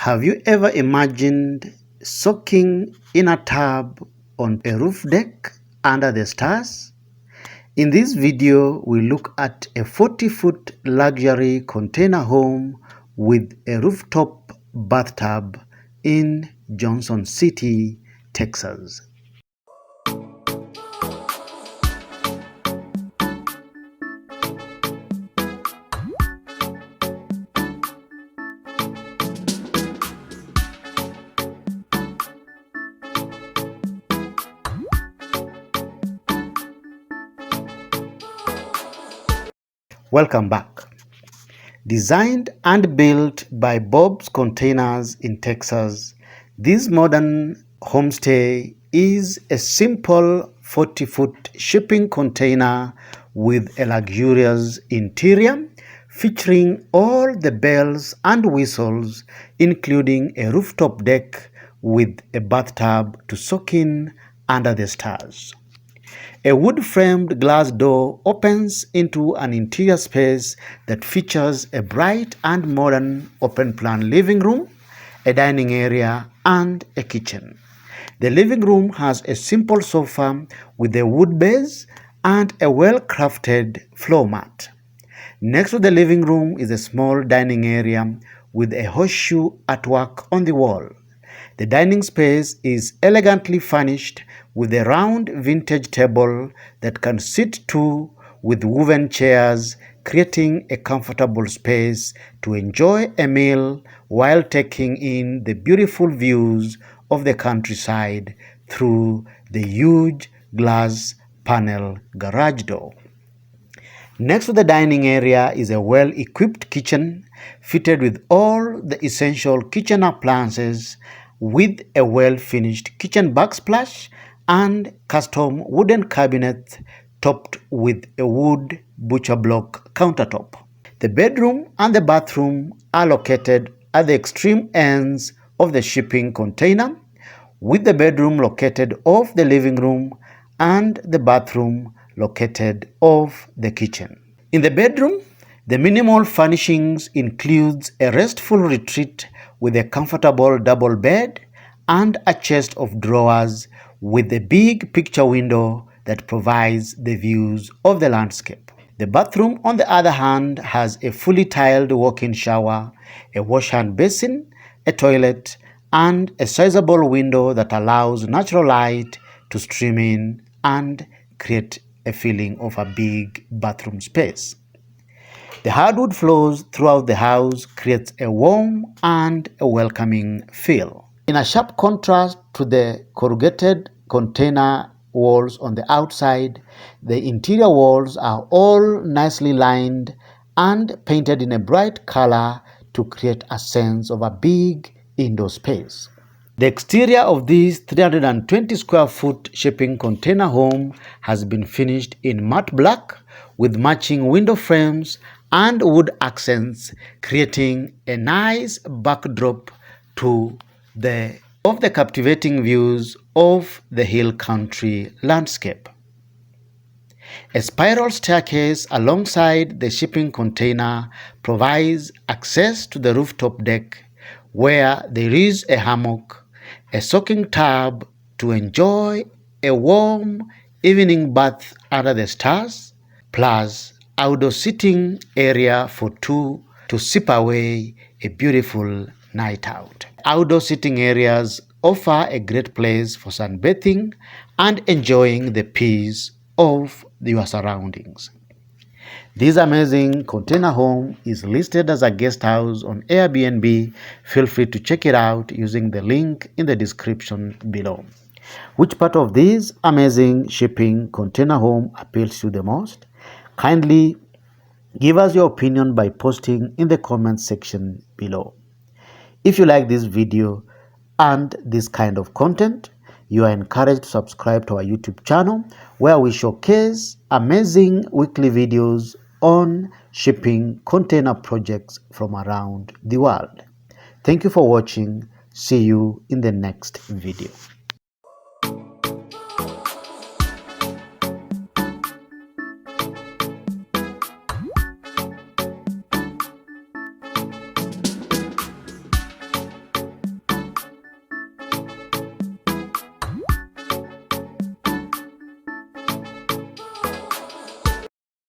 Have you ever imagined soaking in a tub on a roof deck under the stars? In this video, we look at a 40-foot luxury container home with a rooftop bathtub in Johnson City, Texas. Welcome back. Designed and built by Bob's Containers in Texas, this modern homestay is a simple 40-foot shipping container with a luxurious interior featuring all the bells and whistles, including a rooftop deck with a bathtub to soak in under the stars. A wood-framed glass door opens into an interior space that features a bright and modern open-plan living room, a dining area, and a kitchen. The living room has a simple sofa with a wood base and a well-crafted floor mat. Next to the living room is a small dining area with a horseshoe artwork on the wall. The dining space is elegantly furnished with a round vintage table that can sit two with woven chairs, creating a comfortable space to enjoy a meal while taking in the beautiful views of the countryside through the huge glass panel garage door. Next to the dining area is a well-equipped kitchen fitted with all the essential kitchen appliances with a well-finished kitchen backsplash and custom wooden cabinets topped with a wood butcher block countertop. The bedroom and the bathroom are located at the extreme ends of the shipping container, with the bedroom located off the living room and the bathroom located off the kitchen. In the bedroom, the minimal furnishings includes a restful retreat with a comfortable double bed and a chest of drawers with a big picture window that provides the views of the landscape. The bathroom, on the other hand, has a fully tiled walk-in shower, a wash-hand basin, a toilet, and a sizable window that allows natural light to stream in and create a feeling of a big bathroom space. The hardwood floors throughout the house creates a warm and a welcoming feel. In a sharp contrast to the corrugated container walls on the outside, the interior walls are all nicely lined and painted in a bright color to create a sense of a big indoor space. The exterior of this 320 square foot shipping container home has been finished in matte black with matching window frames and wood accents, creating a nice backdrop to the captivating views of the hill country landscape. A spiral staircase alongside the shipping container provides access to the rooftop deck, where there is a hammock, a soaking tub to enjoy a warm evening bath under the stars, plus outdoor sitting area for two to sip away a beautiful night out. Outdoor sitting areas offer a great place for sunbathing and enjoying the peace of your surroundings. This amazing container home is listed as a guest house on Airbnb. Feel free to check it out using the link in the description below. Which part of this amazing shipping container home appeals to you the most? Kindly give us your opinion by posting in the comment section below. If you like this video and this kind of content, you are encouraged to subscribe to our YouTube channel, where we showcase amazing weekly videos on shipping container projects from around the world. Thank you for watching. See you in the next video.